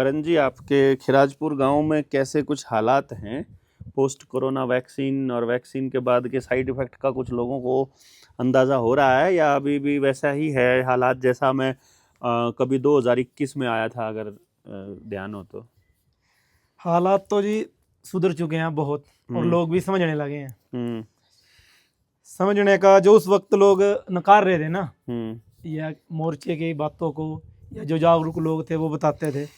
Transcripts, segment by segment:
करण जी, आपके खिराजपुर गांव में कैसे कुछ हालात हैं पोस्ट कोरोना वैक्सीन और वैक्सीन के बाद के साइड इफेक्ट का? कुछ लोगों को अंदाज़ा हो रहा है या अभी भी वैसा ही है हालात जैसा मैं कभी 2021 में आया था, अगर ध्यान हो तो? हालात तो जी सुधर चुके हैं बहुत, और लोग भी समझने लगे हैं। समझने का जो उस वक्त लोग नकार रहे थे ना, या मोर्चे की बातों को, या जो जागरूक लोग थे वो बताते थे,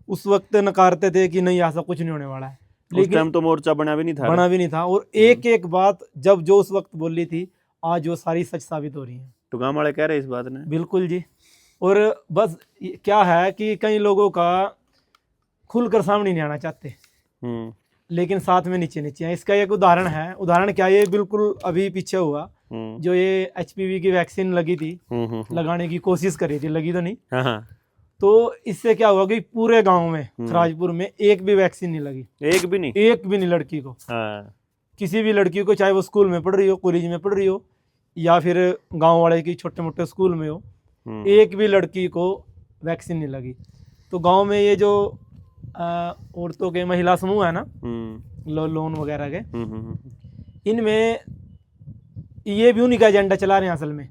उस वक्त नकारते थे कि नहीं ऐसा कुछ नहीं होने वाला है। उस टाइम तो मोर्चा बना भी नहीं था। बना भी नहीं था, और एक एक बात जब जो उस वक्त बोली थी आज वो सारी सच साबित हो रही है। तो गाँव वाले कह रहे इस बात ने? बिल्कुल जी। और बस क्या है कि कई लोगों का खुलकर सामने नहीं आना चाहते, लेकिन साथ में नीचे नीचे है। इसका एक उदाहरण है। उदाहरण क्या, ये बिल्कुल अभी पीछे हुआ, जो ये HPV की वैक्सीन लगी थी, लगाने की कोशिश करी थी, लगी तो नहीं। तो इससे क्या हुआ कि पूरे गांव में, खिराजपुर में एक भी वैक्सीन नहीं लगी। एक भी नहीं लड़की को। किसी भी लड़की को, चाहे वो स्कूल में पढ़ रही हो, कॉलेज में पढ़ रही हो, या फिर गांव वाले की छोटे मोटे स्कूल में हो, एक भी लड़की को वैक्सीन नहीं लगी। तो गांव में ये जो औरतों के महिला समूह है ना, लोन वगैरह के, इनमें ये भी उन्हीं का एजेंडा चला रहे हैं असल में।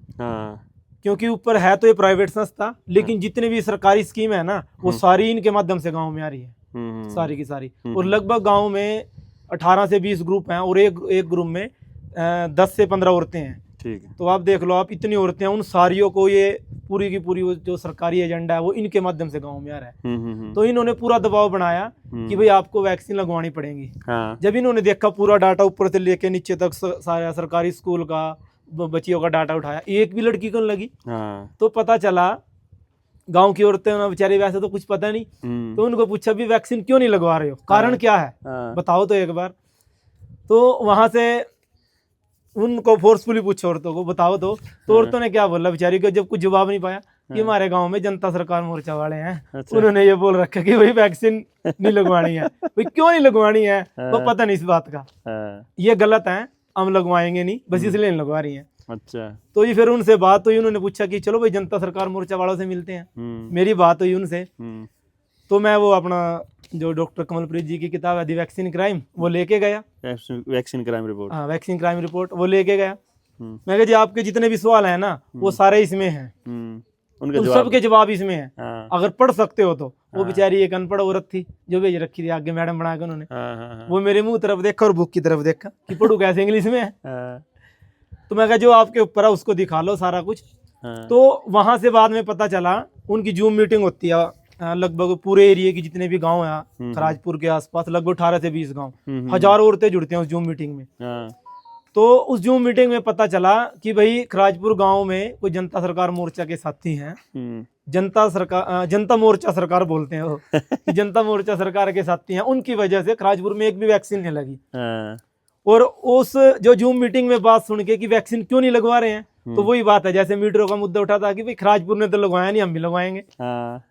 क्योंकि ऊपर है तो ये प्राइवेट संस्था, लेकिन जितने भी सरकारी स्कीम है ना, वो सारी इनके माध्यम से गांव में आ रही है, सारी की सारी। और लगभग गांव में 18 से 20 ग्रुप हैं, और एक ग्रुप में 10 से 15 औरतें हैं। ठीक है। तो आप देख लो, आप इतनी औरतें हैं, उन सारियों को ये पूरी की पूरी जो सरकारी एजेंडा है वो इनके माध्यम से गांव में आ रहा है। तो इन्होंने पूरा दबाव बनाया कि भाई आपको वैक्सीन लगवानी पड़ेगी। जब इन्होंने देखा पूरा डाटा ऊपर से लेके नीचे तक, सारा सरकारी स्कूल का, बच्चियों का डाटा उठाया, एक भी लड़की को लगी। तो पता चला, गांव की औरतें ना बेचारी, वैसे तो कुछ पता नहीं, तो उनको पूछा भी वैक्सीन क्यों नहीं लगवा रहे हो, कारण क्या है, बताओ तो एक बार। तो वहां से उनको फोर्सफुली पूछा औरतों को, बताओ तो औरतों ने क्या बोला बेचारी को, जब कुछ जवाब नहीं पाया कि हमारे गांव में जनता सरकार मोर्चा वाले हैं। अच्छा। उन्होंने ये बोल रखा कि भाई वैक्सीन नहीं लगवानी है। भाई क्यों नहीं लगवानी है, वो पता नहीं इस बात का, ये गलत है, हम लगवाएंगे नहीं, बस इसलिए नहीं लगवा रही है। अच्छा। तो ये फिर उनसे बात हुई, उन्होंने पूछा कि चलो भाई जनता सरकार मोर्चा वालों से मिलते हैं। मेरी बात हुई उनसे, तो मैं वो अपना जो डॉक्टर कमलप्रीत जी की किताब है दी वैक्सीन क्राइम, वो लेके गया। Vaccine crime report. हाँ, वैक्सीन क्राइम रिपोर्ट वो लेके गया। मैं कहा जी आपके जितने भी सवाल है ना, वो सारे इसमें हैं, उनके सबके जवाब इसमें है। अगर पढ़ सकते हो तो। वो बेचारी एक अनपढ़ औरत थी जो भेज रखी थी आगे मैडम बना के उन्होंने। वो मेरे मुंह तरफ देखा और बुक की तरफ देखा कि पढ़ू कैसे इंग्लिश में है। तो मैं कहा जो आपके ऊपर है उसको दिखा लो सारा कुछ। तो वहां से बाद में पता चला, उनकी जूम मीटिंग होती है लगभग पूरे एरिया की, जितने भी गांव हैं खिराजपुर के आसपास, लगभग 18 से 20 गांव, हजारों औरतें जुड़ती हैं उस जूम मीटिंग में। तो उस जूम मीटिंग में पता चला कि भाई खिराजपुर गांव में कोई जनता सरकार मोर्चा के साथी हैं। जनता मोर्चा सरकार बोलते हैं वो कि जनता मोर्चा सरकार के साथी हैं, उनकी वजह से खिराजपुर में एक भी वैक्सीन नहीं लगी। और उस जो जूम मीटिंग में बात सुन के कि वैक्सीन क्यों नहीं लगवा रहे हैं, तो वही बात है जैसे मीटरों का मुद्दा उठा था कि भाई खिराजपुर ने तो लगवाया नहीं, हम भी लगवाएंगे।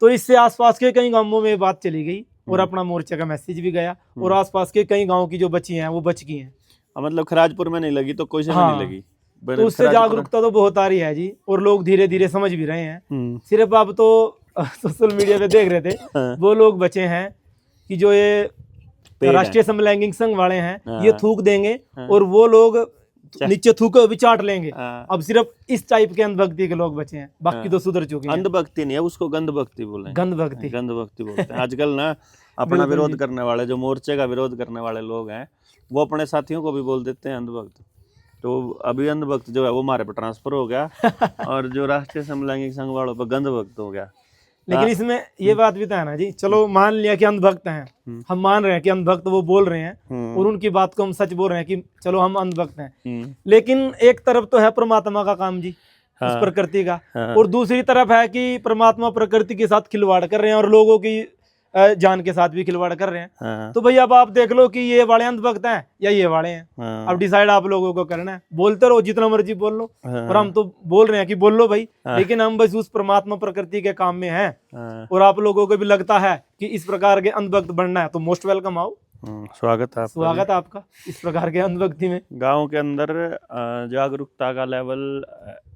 तो इससे आसपास के कई गांवों में बात चली गई, और अपना मोर्चा का मैसेज भी गया, और आसपास के कई गांव की जो बची हैं वो बच गई हैं। मतलब खिराजपुर में नहीं लगी तो कोई से नहीं लगी। तो उससे जागरूकता तो बहुत आ रही है जी, और लोग धीरे धीरे समझ भी रहे हैं। सिर्फ अब तो सोशल मीडिया पे देख रहे थे वो लोग बचे हैं कि जो ये राष्ट्रीय समलैंगिक संघ वाले हैं, ये थूक देंगे और वो लोग नीचे थूक भी चाट लेंगे। अब सिर्फ इस टाइप के अंधभक्ति के लोग बचे हैं, बाकी तो सुधर चुके हैं। अंधभक्ति नहीं है, उसको गंधभक्ति बोले। गंधभक्ति बोलते हैं आजकल ना। अपना विरोध करने वाले, जो मोर्चे का विरोध करने वाले लोग हैं, वो अपने साथियों को भी बोल देते हैं अंधभक्त। तो अभी अंधभक्त जो है वो हमारे पर ट्रांसफर हो गया और जो राष्ट्रीय समलैंगिक संघ वालों पर गंधभक्त हो गया। लेकिन इसमें ये बात भी तो है ना जी, चलो मान लिया कि अंधभक्त हैं, हम मान रहे हैं कि अंधभक्त वो बोल रहे हैं और उनकी बात को हम सच बोल रहे हैं कि चलो हम अंधभक्त हैं, लेकिन एक तरफ तो है परमात्मा का काम जी, उस प्रकृति का, और दूसरी तरफ है कि परमात्मा प्रकृति के साथ खिलवाड़ कर रहे हैं और लोगों की जान के साथ भी खिलवाड़ कर रहे हैं। तो भाई अब आप देख लो कि ये वाले अंधभक्त हैं या ये वाले हैं। अब डिसाइड आप लोगों को करना है। बोलते रहो जितना मर्जी बोल लो, और हम तो बोल रहे हैं कि बोल लो भाई, लेकिन हम बस उस परमात्मा प्रकृति के काम में हैं। और आप लोगों को भी लगता है कि इस प्रकार के अंधभक्त बनना है तो मोस्ट वेलकम आओ। स्वागत है आपका इस प्रकार के अंधभक्ति में। गाँव के अंदर जागरूकता का लेवल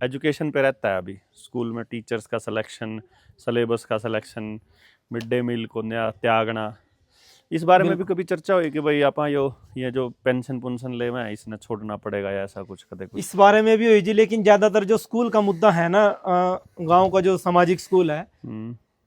एजुकेशन पे रहता है। अभी स्कूल में टीचर्स का सिलेक्शन, सिलेबस का सिलेक्शन, मिड डे मील को त्यागना, इस बारे में भी कभी चर्चा हुई कि भाई आप ये जो पेंशन पुंशन ले में इसने छोड़ना पड़ेगा या ऐसा कुछ कदे कुछ? इस बारे में भी हुई जी, लेकिन ज्यादातर जो स्कूल का मुद्दा है ना, गांव का जो सामाजिक स्कूल है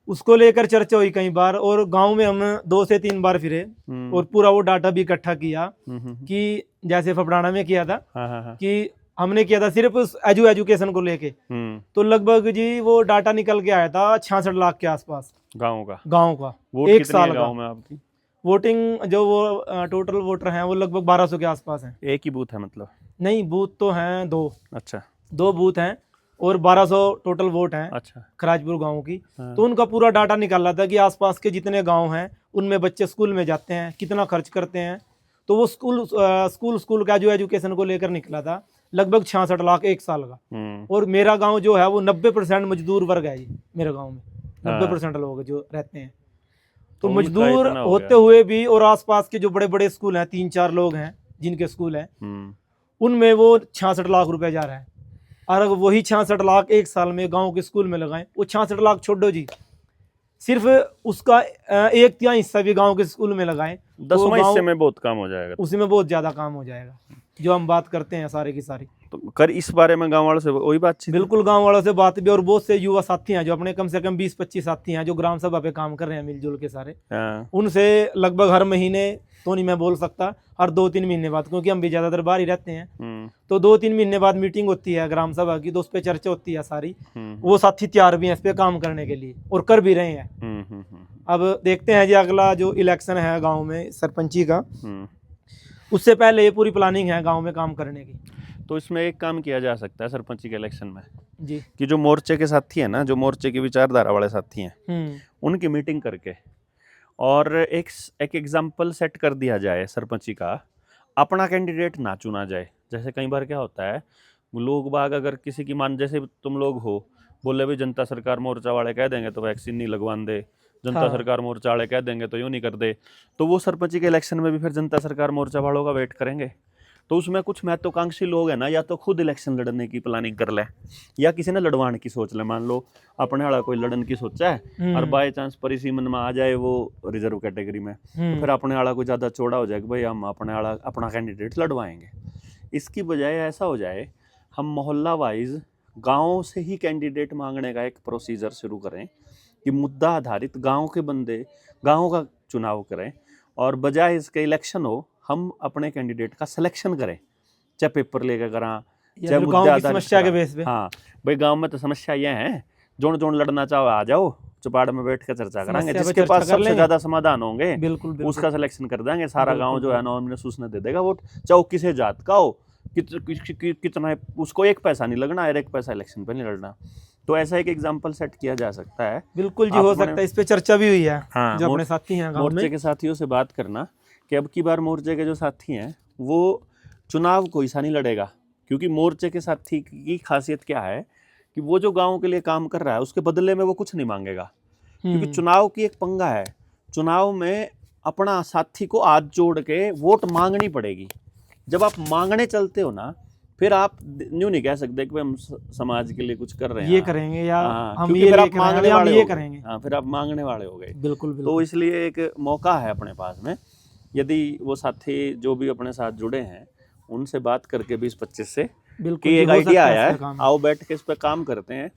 उसको लेकर चर्चा हुई कई बार, और गांव में हम 2 से 3 बार फिरे और पूरा वो डाटा भी इकट्ठा किया कि जैसे फपड़ाना में किया था कि हमने किया था सिर्फ एजुकेशन को लेके, तो लगभग जी वो डाटा निकल के आया था 66 लाख के आसपास गाँव का। वोट एक साल गाँव में आपकी वोटिंग जो वो टोटल वोटर हैं वो लगभग 1200 के आसपास हैं। एक ही बूथ है मतलब? नहीं, बूथ तो हैं 2। अच्छा, 2 बूथ हैं और 1200 टोटल वोट हैं। अच्छा, खराजपुर गांव की। तो उनका पूरा डाटा निकाला था कि आसपास के जितने गांव हैं उनमें बच्चे स्कूल में जाते हैं, कितना खर्च करते हैं। तो वो स्कूल का जो एजुकेशन को लेकर निकला था लगभग 66 लाख एक साल का। और मेरा गाँव जो है वो 90% मजदूर वर्ग है जी। मेरे गाँव में 90% लोग जो रहते हैं, तो मजदूर होते हुए भी, और आसपास के जो बड़े बड़े स्कूल हैं 3-4 लोग हैं जिनके स्कूल हैं, उनमें वो 66 लाख रुपए जा रहा है। और अगर वही 66 लाख एक साल में गांव के स्कूल में लगाएं, वो 66 लाख छोड़ो जी, सिर्फ उसका 1/3 हिस्सा भी गांव के स्कूल में लगाएं, 10वां हिस्से में बहुत काम हो जाएगा। उसी में बहुत ज्यादा काम हो जाएगा जो हम बात करते हैं सारे की सारी। तो कर इस बारे में गांव वालों से वही बातचीत? बिल्कुल, गांव वालों से बात भी, और बहुत से युवा साथी हैं जो अपने कम से कम 20-25 साथी हैं जो ग्राम सभा पे काम कर रहे हैं मिलजुल के सारे। उनसे लगभग हर महीने तो नहीं मैं बोल सकता, हर 2-3 महीने बाद, क्योंकि हम भी ज्यादातर बाहर ही रहते हैं, तो 2-3 महीने बाद मीटिंग होती है ग्राम सभा की, तो उस पर चर्चा होती है सारी। वो साथी तैयार भी हैं इस पे काम करने के लिए और कर भी रहे हैं। अब देखते हैं जी अगला जो इलेक्शन है गाँव में सरपंची का, उससे पहले ये पूरी प्लानिंग है गाँव में काम करने की। तो इसमें एक काम किया जा सकता है सरपंची के इलेक्शन में जी, कि जो मोर्चे के साथी हैं ना, जो मोर्चे की विचारधारा वाले साथी हैं, उनकी मीटिंग करके और एक एग्जाम्पल सेट कर दिया जाए सरपंची का, अपना कैंडिडेट ना चुना जाए। जैसे कई बार क्या होता है, लोग बाग अगर किसी की मान, जैसे तुम लोग हो, बोले भाई जनता सरकार मोर्चा वाले कह देंगे तो वैक्सीन नहीं लगवान दे, जनता सरकार मोर्चा वाले कह देंगे तो यूँ नहीं कर दे, तो वो सरपंची के इलेक्शन में भी फिर जनता सरकार मोर्चा वालों का वेट करेंगे। तो उसमें कुछ महत्वाकांक्षी लोग हैं ना, या तो खुद इलेक्शन लड़ने की प्लानिंग कर ले, या किसी ने लड़वाने की सोच ले। मान लो अपने वाला कोई लड़न की सोचा है और बाय चांस परिसी मन में आ जाए वो रिजर्व कैटेगरी में, तो फिर अपने वाला कोई ज़्यादा चौड़ा हो जाए कि भाई हम अपने वाला अपना कैंडिडेट लड़वाएंगे। इसकी बजाय ऐसा हो जाए, हम मोहल्ला वाइज गाँव से ही कैंडिडेट मांगने का एक प्रोसीजर शुरू करें कि मुद्दा आधारित गाँव के बंदे गाँव का चुनाव करें, और बजाय इसके इलेक्शन हो हम अपने कैंडिडेट का सिलेक्शन करें, चाहे पेपर लेकर करा, चाहे मुद्दा आधारित समस्या के बेस पे। हाँ भाई, गांव में तो समस्या ये है, जोन लड़ना चाहो आ जाओ, चौपाड़ में बैठ कर चर्चा करेंगे, जिसके पास सबसे ज्यादा समाधान होंगे बिल्कुल उसका सिलेक्शन कर देंगे। सारा गांव जो है नॉमिनेशन उसने दे देगा वोट, चाहे किसी जात का हो, कितना उसको 1 पैसा नहीं लगना और 1 पैसा इलेक्शन पे नहीं लड़ना। तो ऐसा एक एग्जांपल सेट किया जा सकता है। बिल्कुल जी, हो सकता है। इस पे चर्चा भी हुई है। हाँ, जो अपने साथी हैं गांव में, मोर्चे के साथियों से बात करना कि अब की बार मोर्चे के जो साथी हैं वो चुनाव कोई सा नहीं लड़ेगा, क्योंकि मोर्चे के साथी की खासियत क्या है कि वो जो गांव के लिए काम कर रहा है उसके बदले में वो कुछ नहीं मांगेगा, क्योंकि चुनाव की एक पंगा है। चुनाव में अपना साथी को हाथ जोड़ के वोट मांगनी पड़ेगी। जब आप मांगने चलते हो ना, फिर आप यूँ नहीं कह सकते कि हम समाज के लिए कुछ कर रहे हैं, ये करेंगे या हम ये मांगने वाले ये करेंगे। हाँ, फिर आप मांगने वाले हो गए। बिल्कुल। तो इसलिए एक मौका है अपने पास में, यदि वो साथी जो भी अपने साथ जुड़े हैं उनसे बात करके 20-25 से कि एक आइडिया आया है, आओ बैठ के इस पर काम करते हैं।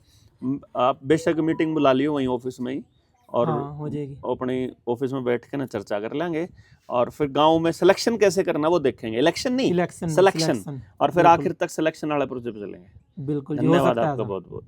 आप बेशक मीटिंग बुला लियो वहीं ऑफिस में ही, और हो जाएगी, अपनी ऑफिस में बैठ के ना चर्चा कर लेंगे, और फिर गांव में सिलेक्शन कैसे करना वो देखेंगे। इलेक्शन नहीं, सिलेक्शन, और फिर आखिर तक सिलेक्शन वाला प्रोसेस चलेंगे। बिल्कुल, धन्यवाद आपका बहुत बहुत।